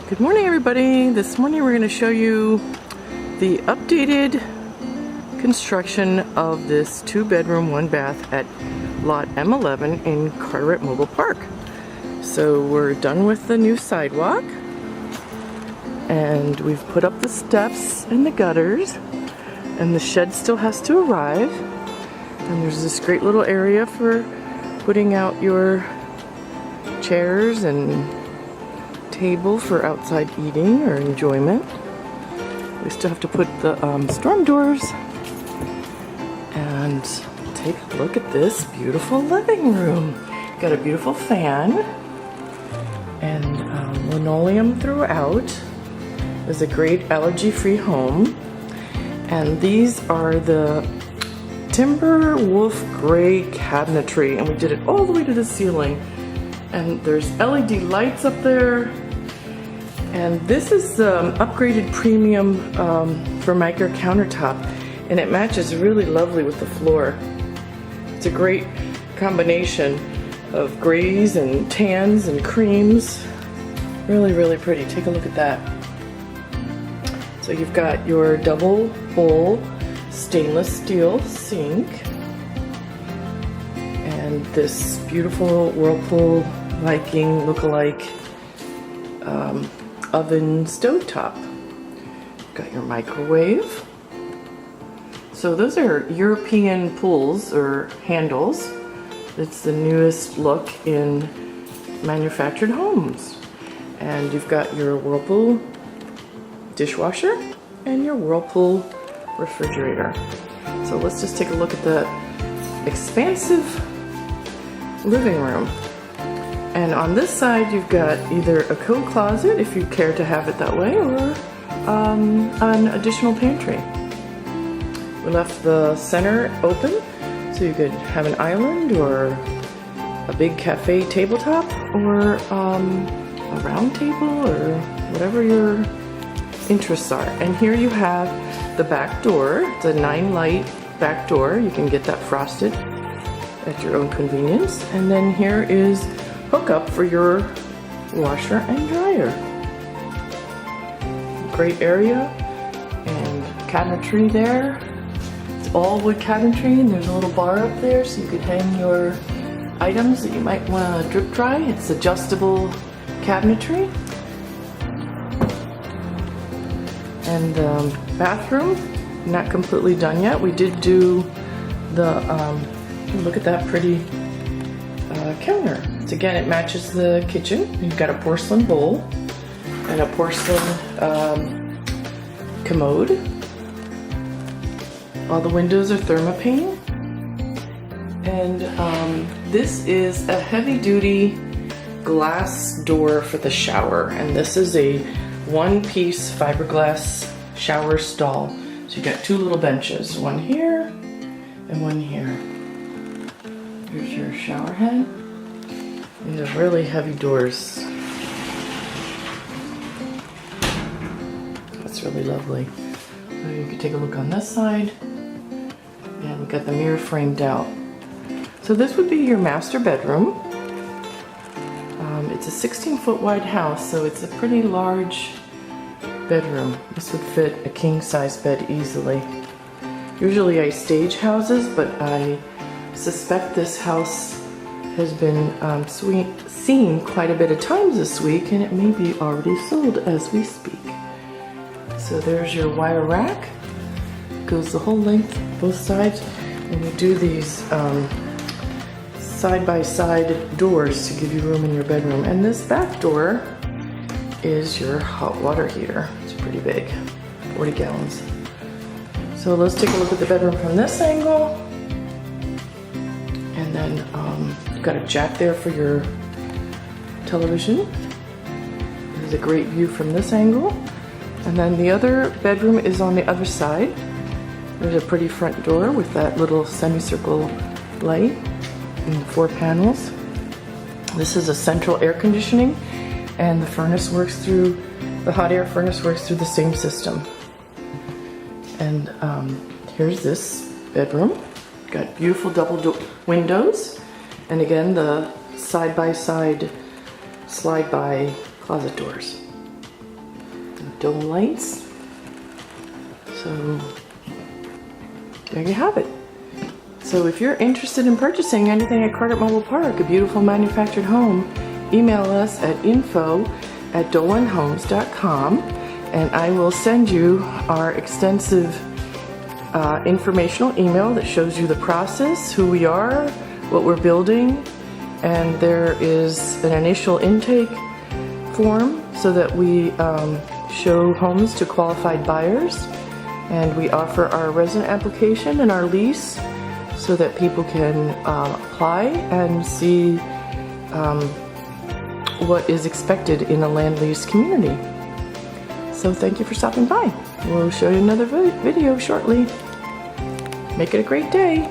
Good morning, everybody. This morning we're going to show you the updated construction of this 2-bedroom, 1-bath at lot M-11 in Carteret Mobile Park. So we're done with the new sidewalk and we've put up the steps and the gutters, and the shed still has to arrive, and there's this great little area for putting out your chairs and table for outside eating or enjoyment. We still have to put the storm doors, and take a look at this beautiful living room. Got a beautiful fan and linoleum throughout. It's a great allergy-free home, and these are the timber wolf gray cabinetry, and we did it all the way to the ceiling, and there's LED lights up there. And this is upgraded premium Formica countertop, and it matches really lovely with the floor. It's a great combination of grays and tans and creams. Really, really pretty. Take a look at that. So you've got your double bowl stainless steel sink and this beautiful Whirlpool Viking look-alike oven stovetop. Got your microwave. So those are European pulls or handles. It's the newest look in manufactured homes. And you've got your Whirlpool dishwasher and your Whirlpool refrigerator. So let's just take a look at the expansive living room. And on this side, you've got either a coat closet, if you care to have it that way, or an additional pantry. We left the center open, so you could have an island or a big cafe tabletop, or a round table, or whatever your interests are. And here you have the back door. It's a 9-light back door. You can get that frosted at your own convenience. And then here is hookup for your washer and dryer. Great area, and cabinetry there. It's all wood cabinetry, and there's a little bar up there so you could hang your items that you might want to drip dry. It's adjustable cabinetry. And the bathroom, not completely done yet. We did do the, look at that pretty counter. So again, it matches the kitchen. You've got a porcelain bowl and a porcelain commode. All the windows are thermopane. And this is a heavy-duty glass door for the shower. And this is a one-piece fiberglass shower stall. So you got 2 little benches, one here and one here. Here's your shower head. These are really heavy doors. That's really lovely. So you can take a look on this side. And we've got the mirror framed out. So this would be your master bedroom. It's a 16-foot wide house, so it's a pretty large bedroom. This would fit a king-size bed easily. Usually I stage houses, but I suspect this house has been seen quite a bit of times this week, and it may be already sold as we speak. So there's your wire rack. Goes the whole length, both sides, and we do these side-by-side doors to give you room in your bedroom. And this back door is your hot water heater. It's pretty big, 40 gallons. So let's take a look at the bedroom from this angle. And then you've got a jack there for your television. There's a great view from this angle. And then the other bedroom is on the other side. There's a pretty front door with that little semicircle light and 4 panels. This is a central air conditioning, and the furnace works through, the hot air furnace works through the same system. And here's this bedroom. Got beautiful double windows, and again the side-by-side slide-by closet doors. dome lights. So there you have it. So if you're interested in purchasing anything at Carteret Mobile Park, a beautiful manufactured home, email us at info@dolanhomes.com and I will send you our extensive informational email that shows you the process, who we are, what we're building, and there is an initial intake form so that we show homes to qualified buyers, and we offer our resident application and our lease so that people can apply and see what is expected in a land lease community. So thank you for stopping by. We'll show you another video shortly. Make it a great day.